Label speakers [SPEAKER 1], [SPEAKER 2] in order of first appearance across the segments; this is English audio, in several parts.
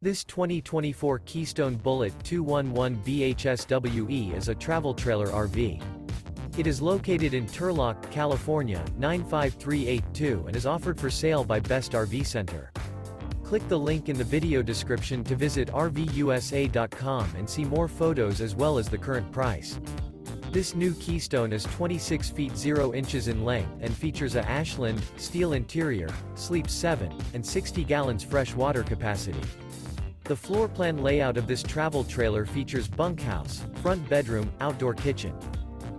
[SPEAKER 1] This 2024 Keystone Bullet 211 BHSWE is a travel trailer RV. It is located in Turlock, California, 95382 and is offered for sale by Best RV Center. Click the link in the video description to visit RVUSA.com and see more photos as well as the current price. This new Keystone is 26 feet 0 inches in length and features a Ashland, steel interior, sleeps 7, and 60 gallons fresh water capacity. The floor plan layout of this travel trailer features bunkhouse, front bedroom, outdoor kitchen.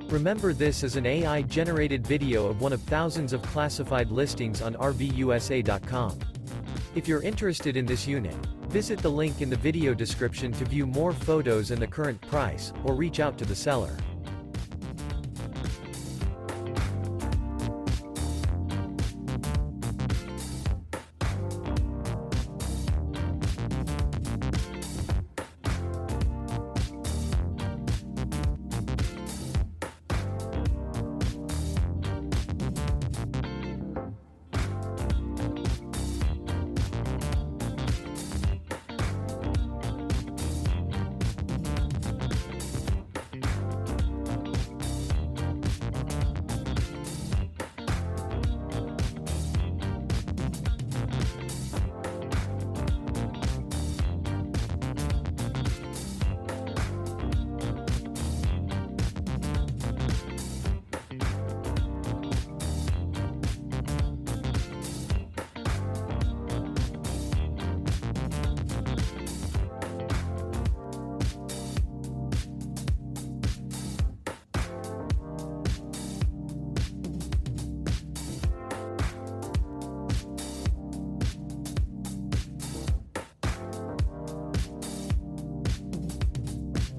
[SPEAKER 1] Remember, this is an AI-generated video of one of thousands of classified listings on RVUSA.com. If you're interested in this unit, visit the link in the video description to view more photos and the current price, or reach out to the seller.